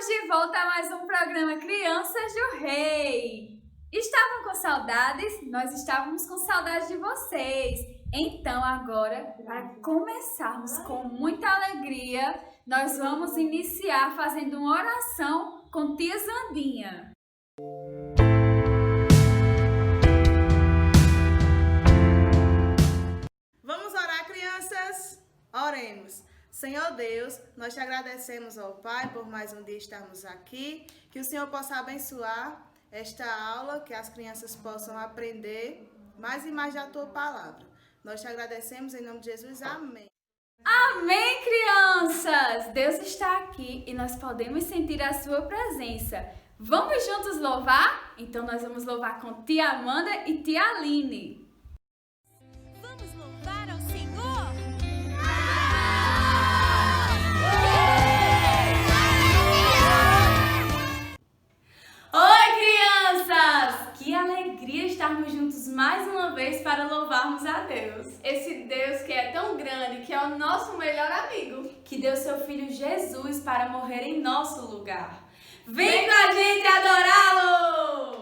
de volta a mais um programa Crianças do Rei. Estavam com saudades? Nós estávamos com saudades de vocês. Então agora, para começarmos com muita alegria, nós vamos iniciar fazendo uma oração com tia Zandinha. Vamos orar, crianças? Oremos. Senhor Deus, nós te agradecemos, ó Pai, por mais um dia estarmos aqui. Que o Senhor possa abençoar esta aula, que as crianças possam aprender mais e mais da Tua Palavra. Nós te agradecemos em nome de Jesus. Amém. Amém, crianças! Deus está aqui e nós podemos sentir a sua presença. Vamos juntos louvar? Então nós vamos louvar com tia Amanda e tia Aline. Vamos louvar ao Senhor? Oi, crianças! Que alegria estarmos juntos mais uma vez para louvarmos a Deus. Esse Deus que é tão grande, que é o nosso melhor amigo, que deu seu Filho Jesus para morrer em nosso lugar. Vem com a gente adorá-lo!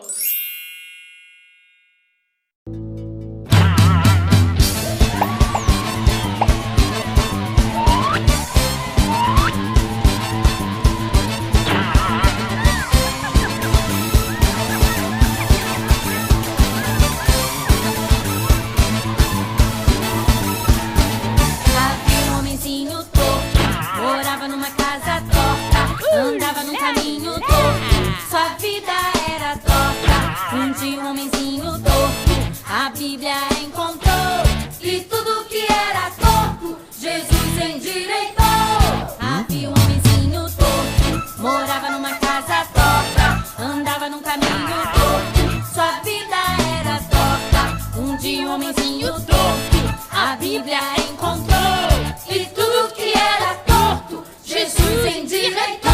Andava num caminho torto, sua vida era torta. Um dia um homenzinho torto, a Bíblia encontrou. E tudo que era torto, Jesus endireitou. Havia um homenzinho torto, morava numa casa torta. Andava num caminho torto, sua vida era torta. Um dia um homenzinho torto, a Bíblia encontrou. E tudo que era torto, Jesus endireitou.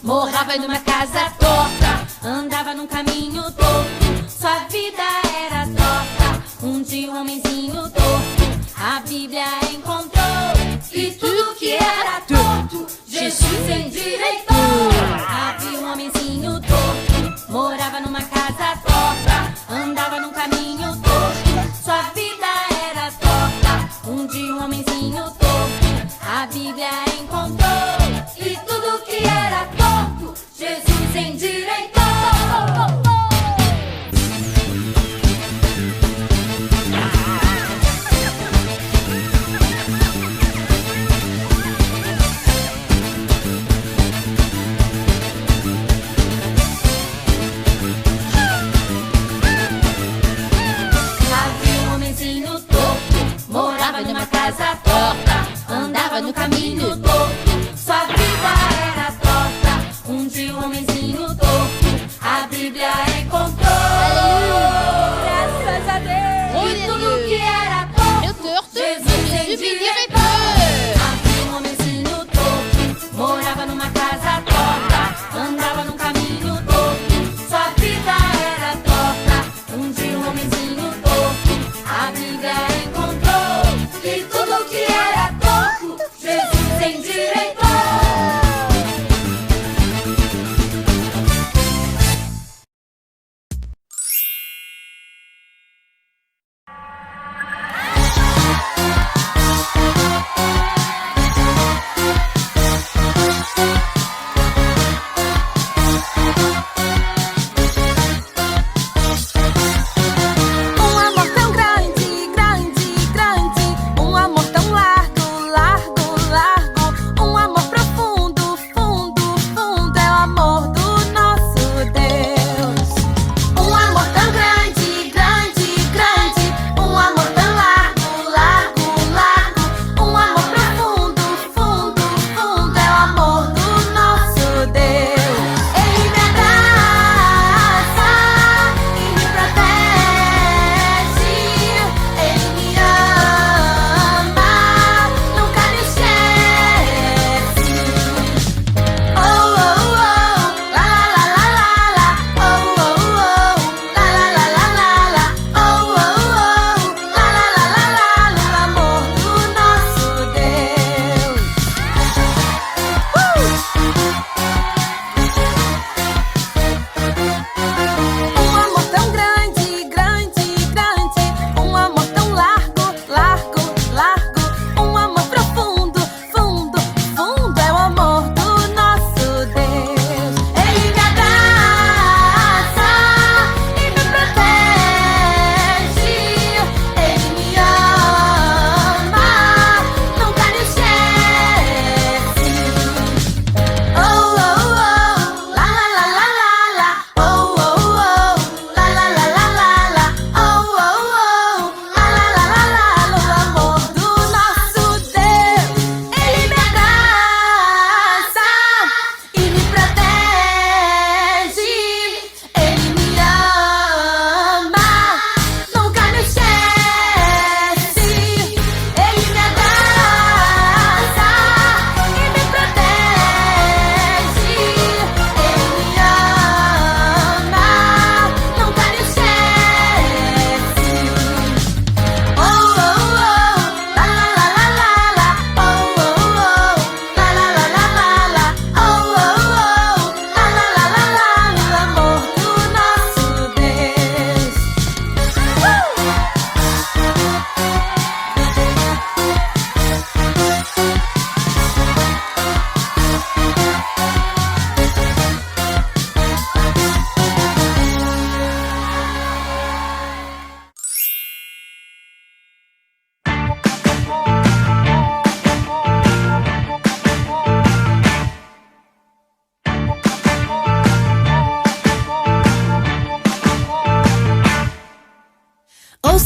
Morava numa casa torta, andava num caminho torto, sua vida era torta. Um dia um homenzinho torto, a Bíblia encontrou. E tudo que era torto, Jesus endireitou. Havia um homenzinho torto, morava numa casa torta, andava num caminho torto, sua vida era torta. Um dia um homenzinho torto, a Bíblia encontrou. E tudo que era torto, Jesus endireitou.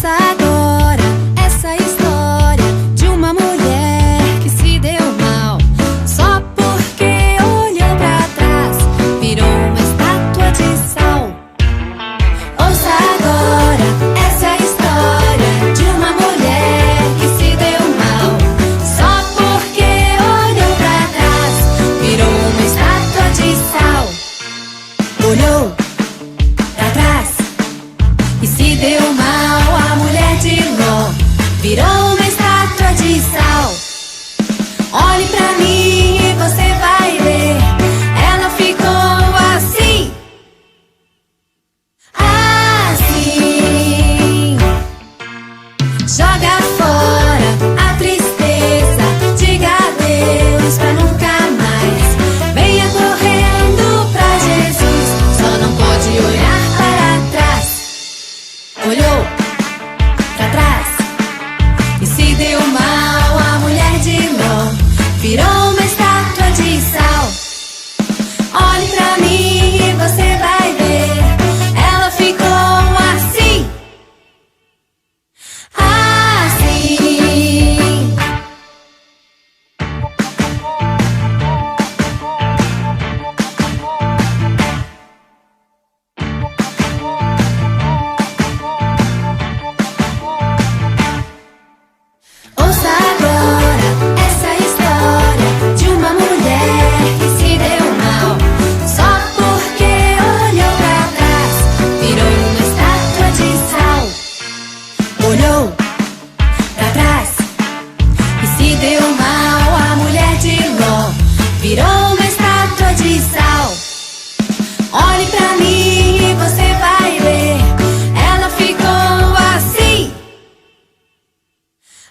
Ouça agora essa história de uma mulher que se deu mal só porque olhou pra trás, virou uma estátua de sal. Ouça agora essa história de uma mulher que se deu mal só porque olhou pra trás, virou uma estátua de sal. Olhou pra trás e se deu mal, a mulher de Ló virou uma estátua de sal. Olhe pra mim e você vai ver, ela ficou assim, assim. Joga fora a tristeza, diga adeus pra nunca mais. Venha correndo pra Jesus, só não pode olhar para trás. Olhou pra trás e se deu mal, a mulher de Ló virou uma estátua de sal. Olhe pra mim e você vai ver, ela ficou assim, assim. Ouça agora essa história de uma mulher que se deu mal só porque olhou pra trás, virou uma estátua de sal. Olhou pra trás e se deu mal, a mulher de Ló virou uma estátua de sal. Olhe pra mim e você vai ver, ela ficou assim,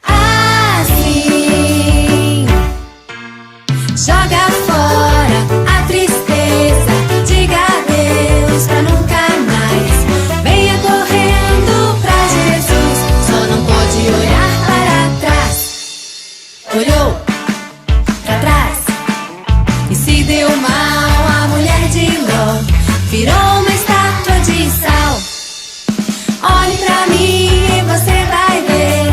assim. Joga fora a tristeza, diga adeus pra nunca mais. Venha correndo pra Jesus, só não pode olhar para trás. Olhou pra trás e se deu mal, a mulher de Ló virou uma estátua de sal. Olhe pra mim e você vai ver,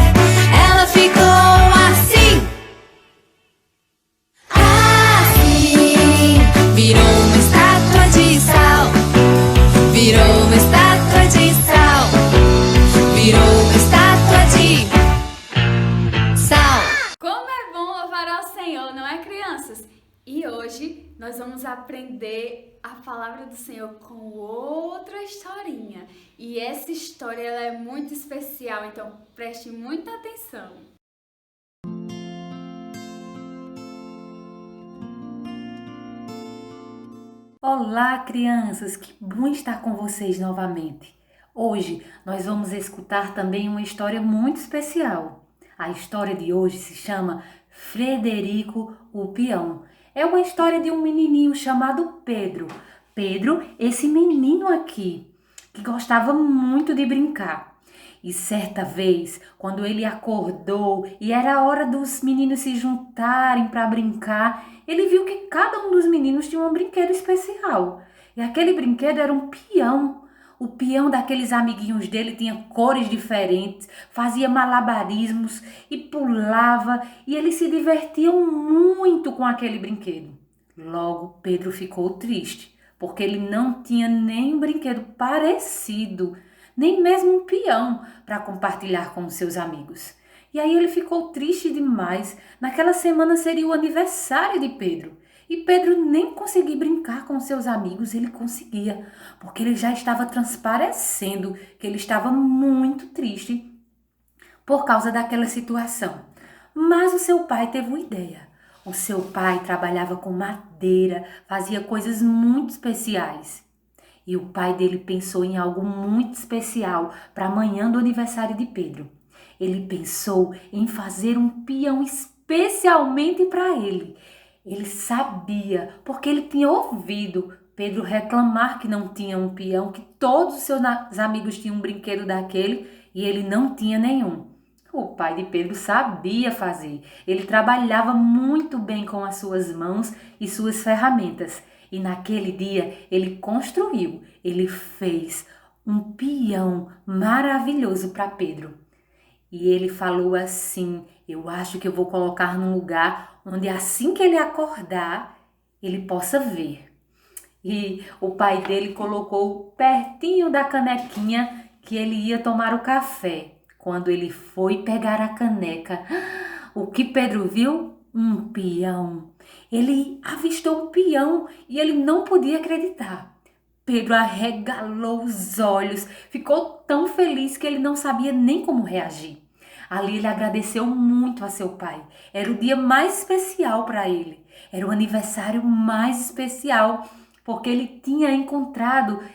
ela ficou assim, assim. Virou uma estátua de sal, virou uma estátua de sal, virou uma estátua de sal. Como é bom louvar ao Senhor, não é, crianças? E hoje nós vamos aprender a palavra do Senhor com outra historinha. E essa história ela é muito especial, então preste muita atenção. Olá, crianças! Que bom estar com vocês novamente. Hoje nós vamos escutar também uma história muito especial. A história de hoje se chama Frederico o Peão. É uma história de um menininho chamado Pedro. Pedro, esse menino aqui, que gostava muito de brincar. E certa vez, quando ele acordou e era a hora dos meninos se juntarem para brincar, ele viu que cada um dos meninos tinha um brinquedo especial. E aquele brinquedo era um peão. O peão daqueles amiguinhos dele tinha cores diferentes, fazia malabarismos e pulava, e eles se divertiam muito com aquele brinquedo. Logo, Pedro ficou triste, porque ele não tinha nem um brinquedo parecido, nem mesmo um peão para compartilhar com os seus amigos. E aí ele ficou triste demais. Naquela semana seria o aniversário de Pedro. E Pedro nem conseguia brincar com seus amigos, ele conseguia, porque ele já estava transparecendo que ele estava muito triste por causa daquela situação. Mas o seu pai teve uma ideia. O seu pai trabalhava com madeira, fazia coisas muito especiais. E o pai dele pensou em algo muito especial para a manhã do aniversário de Pedro. Ele pensou em fazer um peão especialmente para ele. Ele sabia, porque ele tinha ouvido Pedro reclamar que não tinha um peão, que todos os seus amigos tinham um brinquedo daquele e ele não tinha nenhum. O pai de Pedro sabia fazer. Ele trabalhava muito bem com as suas mãos e suas ferramentas. E naquele dia ele construiu, ele fez um peão maravilhoso para Pedro. E ele falou assim: eu acho que eu vou colocar num lugar onde assim que ele acordar, ele possa ver. E o pai dele colocou pertinho da canequinha que ele ia tomar o café. Quando ele foi pegar a caneca, o que Pedro viu? Um peão. Ele avistou um peão e ele não podia acreditar. Pedro arregalou os olhos, ficou tão feliz que ele não sabia nem como reagir. Ali ele agradeceu muito a seu pai. Era o dia mais especial para ele. Era o aniversário mais especial, porque ele tinha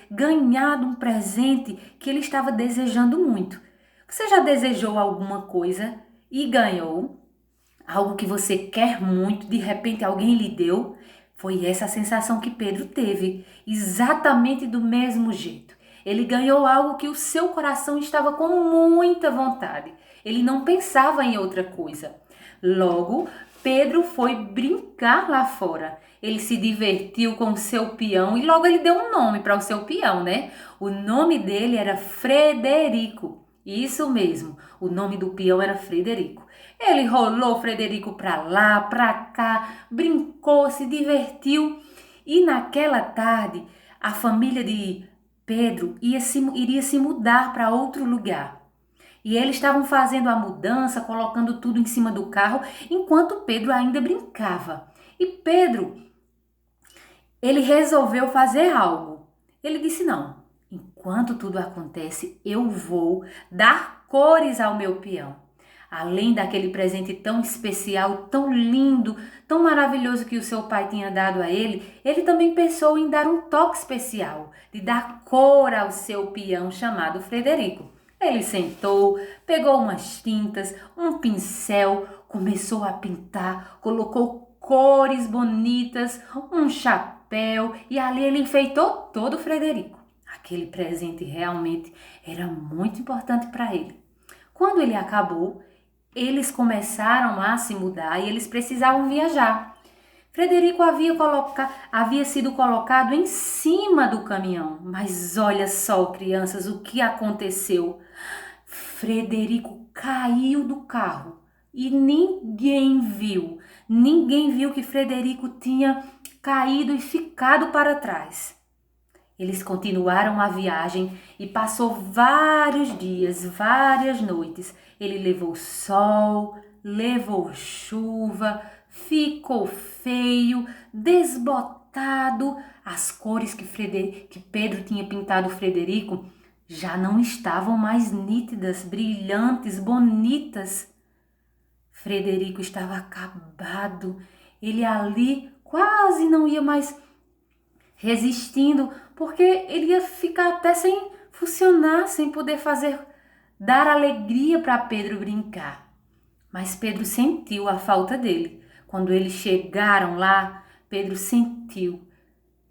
ganhado um presente que ele estava desejando muito. Você já desejou alguma coisa e ganhou? Algo que você quer muito, de repente alguém lhe deu? Foi essa a sensação que Pedro teve, exatamente do mesmo jeito. Ele ganhou algo que o seu coração estava com muita vontade. Ele não pensava em outra coisa. Logo, Pedro foi brincar lá fora. Ele se divertiu com o seu peão e logo ele deu um nome para o seu peão, né? O nome dele era Frederico. Isso mesmo, o nome do peão era Frederico. Ele rolou Frederico para lá, para cá, brincou, se divertiu. E naquela tarde, a família de Pedro iria se mudar para outro lugar. E eles estavam fazendo a mudança, colocando tudo em cima do carro, enquanto Pedro ainda brincava. E Pedro, ele resolveu fazer algo. Ele disse: não, enquanto tudo acontece, eu vou dar cores ao meu peão. Além daquele presente tão especial, tão lindo, tão maravilhoso que o seu pai tinha dado a ele, ele também pensou em dar um toque especial, de dar cor ao seu peão chamado Frederico. Ele sentou, pegou umas tintas, um pincel, começou a pintar, colocou cores bonitas, um chapéu e ali ele enfeitou todo o Frederico. Aquele presente realmente era muito importante para ele. Quando ele acabou, eles começaram a se mudar e eles precisavam viajar. Frederico havia sido colocado em cima do caminhão. Mas olha só, crianças, o que aconteceu. Frederico caiu do carro e ninguém viu. Ninguém viu que Frederico tinha caído e ficado para trás. Eles continuaram a viagem e passou vários dias, várias noites. Ele levou sol, levou chuva, ficou feio, desbotado. As cores que Pedro tinha pintado Frederico já não estavam mais nítidas, brilhantes, bonitas. Frederico estava acabado. Ele ali quase não ia mais resistindo, porque ele ia ficar até sem funcionar, sem poder dar alegria para Pedro brincar. Mas Pedro sentiu a falta dele. Quando eles chegaram lá, Pedro sentiu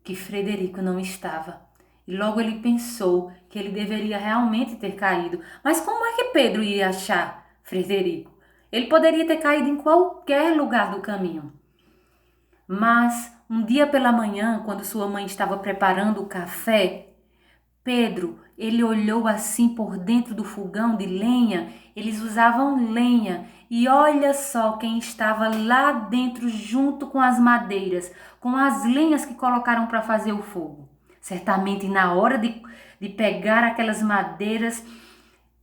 que Frederico não estava. E logo ele pensou que ele deveria realmente ter caído. Mas como é que Pedro ia achar Frederico? Ele poderia ter caído em qualquer lugar do caminho. Mas um dia pela manhã, quando sua mãe estava preparando o café, Pedro, ele olhou assim por dentro do fogão de lenha. Eles usavam lenha. E olha só quem estava lá dentro junto com as madeiras, com as lenhas que colocaram para fazer o fogo. Certamente na hora de pegar aquelas madeiras,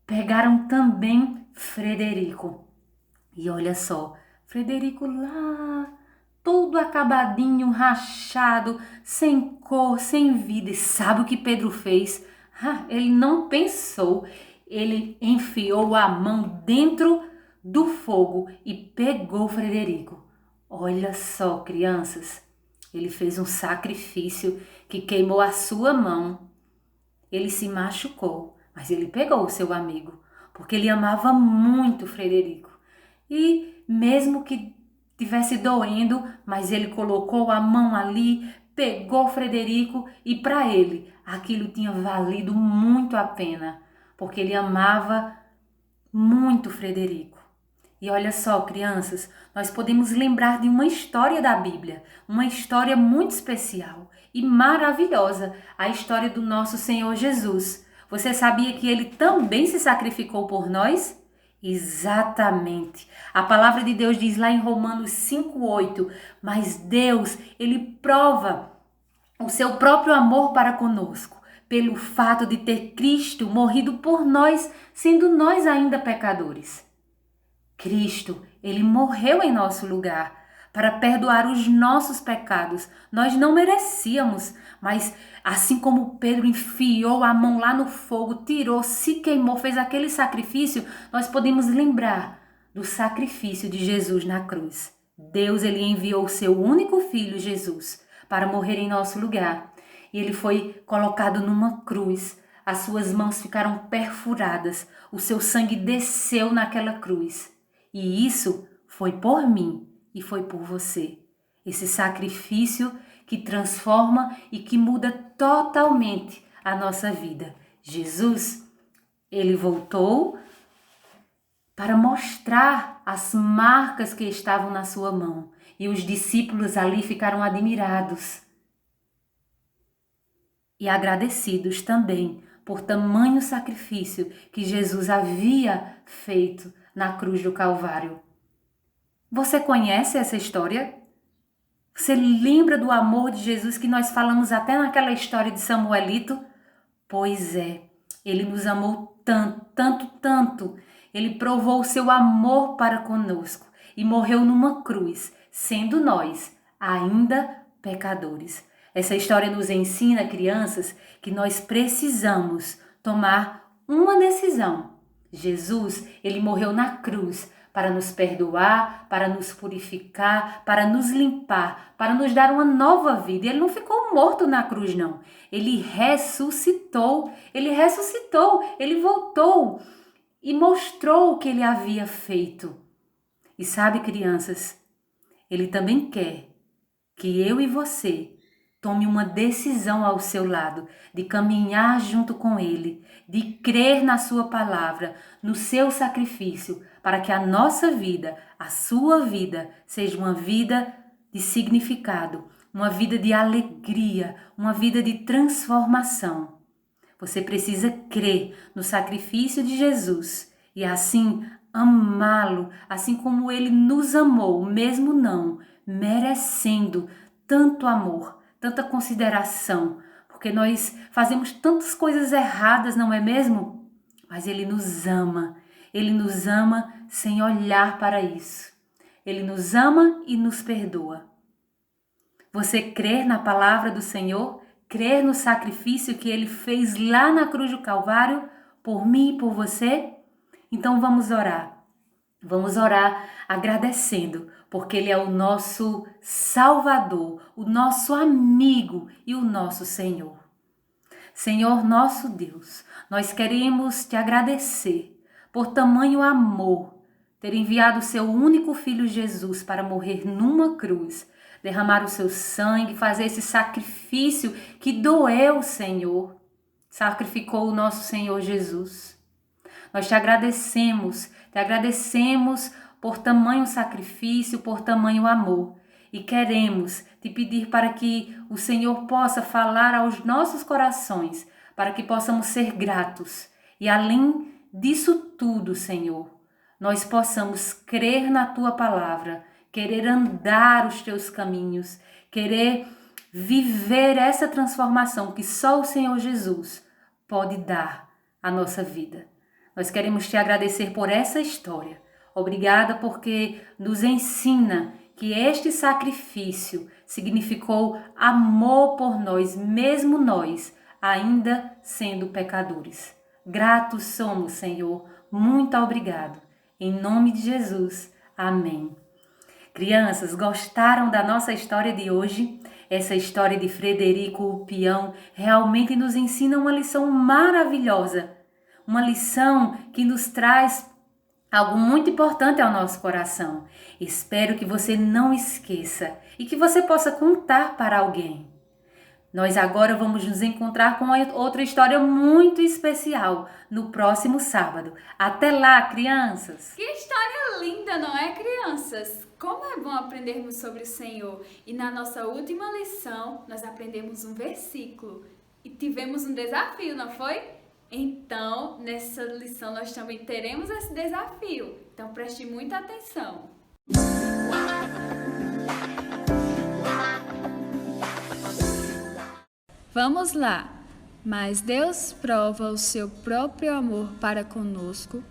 pegaram também Frederico. E olha só, Frederico lá, todo acabadinho, rachado, sem cor, sem vida. E sabe o que Pedro fez? Ele não pensou. Ele enfiou a mão dentro do fogo e pegou Frederico. Olha só, crianças, ele fez um sacrifício que queimou a sua mão. Ele se machucou, mas ele pegou o seu amigo, porque ele amava muito Frederico. E mesmo que tivesse doendo, mas ele colocou a mão ali, pegou Frederico e para ele aquilo tinha valido muito a pena, porque ele amava muito Frederico. E olha só, crianças, nós podemos lembrar de uma história da Bíblia, uma história muito especial e maravilhosa, a história do nosso Senhor Jesus. Você sabia que ele também se sacrificou por nós? Exatamente. A palavra de Deus diz lá em Romanos 5:8, mas Deus, ele prova o seu próprio amor para conosco, pelo fato de ter Cristo morrido por nós, sendo nós ainda pecadores. Cristo, ele morreu em nosso lugar para perdoar os nossos pecados. Nós não merecíamos, mas assim como Pedro enfiou a mão lá no fogo, tirou, se queimou, fez aquele sacrifício, nós podemos lembrar do sacrifício de Jesus na cruz. Deus, ele enviou o seu único filho, Jesus, para morrer em nosso lugar. E ele foi colocado numa cruz. As suas mãos ficaram perfuradas. O seu sangue desceu naquela cruz. E isso foi por mim e foi por você. Esse sacrifício que transforma e que muda totalmente a nossa vida. Jesus, ele voltou para mostrar as marcas que estavam na sua mão. E os discípulos ali ficaram admirados e agradecidos também por tamanho sacrifício que Jesus havia feito na cruz do Calvário. Você conhece essa história? Você lembra do amor de Jesus que nós falamos até naquela história de Samuelito? Pois é, ele nos amou tanto, tanto, tanto. Ele provou o seu amor para conosco e morreu numa cruz, sendo nós ainda pecadores. Essa história nos ensina, crianças, que nós precisamos tomar uma decisão. Jesus, ele morreu na cruz para nos perdoar, para nos purificar, para nos limpar, para nos dar uma nova vida. Ele não ficou morto na cruz, não. Ele ressuscitou, ele voltou e mostrou o que ele havia feito. E sabe, crianças, ele também quer que eu e você tome uma decisão ao seu lado, de caminhar junto com ele, de crer na sua palavra, no seu sacrifício, para que a nossa vida, a sua vida, seja uma vida de significado, uma vida de alegria, uma vida de transformação. Você precisa crer no sacrifício de Jesus e assim amá-lo, assim como ele nos amou, mesmo não merecendo tanto amor, tanta consideração, porque nós fazemos tantas coisas erradas, não é mesmo? Mas ele nos ama sem olhar para isso. Ele nos ama e nos perdoa. Você crer na palavra do Senhor? Crer no sacrifício que ele fez lá na cruz do Calvário, por mim e por você? Então vamos orar. Vamos orar agradecendo, porque ele é o nosso Salvador, o nosso amigo e o nosso Senhor. Senhor nosso Deus, nós queremos te agradecer por tamanho amor, ter enviado o seu único filho Jesus para morrer numa cruz, derramar o seu sangue, fazer esse sacrifício que doeu, Senhor. Sacrificou o nosso Senhor Jesus. Nós te agradecemos por tamanho sacrifício, por tamanho amor. E queremos te pedir para que o Senhor possa falar aos nossos corações, para que possamos ser gratos. E além disso tudo, Senhor, nós possamos crer na tua palavra, querer andar os teus caminhos, querer viver essa transformação que só o Senhor Jesus pode dar à nossa vida. Nós queremos te agradecer por essa história. Obrigada porque nos ensina que este sacrifício significou amor por nós, mesmo nós, ainda sendo pecadores. Gratos somos, Senhor. Muito obrigado. Em nome de Jesus. Amém. Crianças, gostaram da nossa história de hoje? Essa história de Frederico o Peão realmente nos ensina uma lição maravilhosa. Uma lição que nos traz algo muito importante ao nosso coração. Espero que você não esqueça e que você possa contar para alguém. Nós agora vamos nos encontrar com outra história muito especial no próximo sábado. Até lá, crianças! Que história linda, não é, crianças? Como é bom aprendermos sobre o Senhor. E na nossa última lição, nós aprendemos um versículo. E tivemos um desafio, não foi? Então, nessa lição nós também teremos esse desafio. Então, preste muita atenção. Vamos lá. Mas Deus prova o seu próprio amor para conosco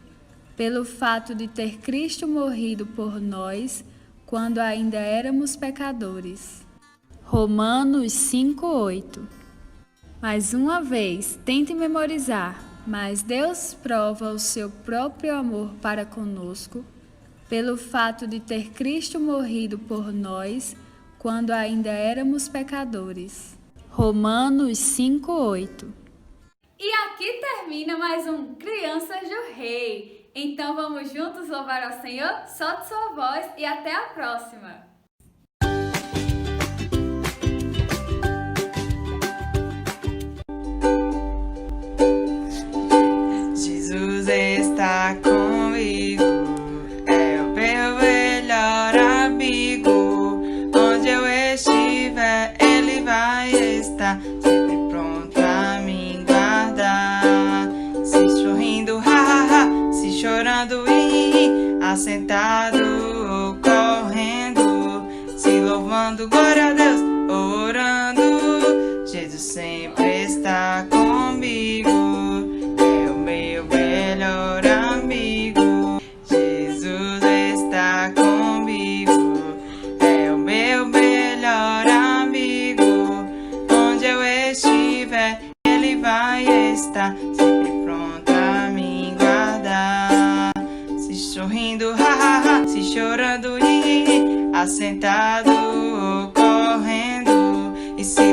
pelo fato de ter Cristo morrido por nós quando ainda éramos pecadores. Romanos 5:8. Mais uma vez, tente memorizar. Mas Deus prova o seu próprio amor para conosco pelo fato de ter Cristo morrido por nós quando ainda éramos pecadores. Romanos 5:8. E aqui termina mais um Crianças do Rei. Então vamos juntos louvar ao Senhor? Solte sua voz e até a próxima! Jesus está comigo, é o meu melhor amigo. Onde eu estiver, Ele vai estar sempre pronto a me guardar. Se sorrindo, ha, ha, ha, se chorando, assentado ou correndo, se louvando, glória a Deus, orando. Jesus sempre está comigo, é o meu melhor amigo. Jesus está comigo, é o meu melhor amigo. Onde eu estiver, Ele vai estar sempre pronto a me guardar. Se sorrindo, ha, ha, ha, se chorando, assentado ou correndo, e se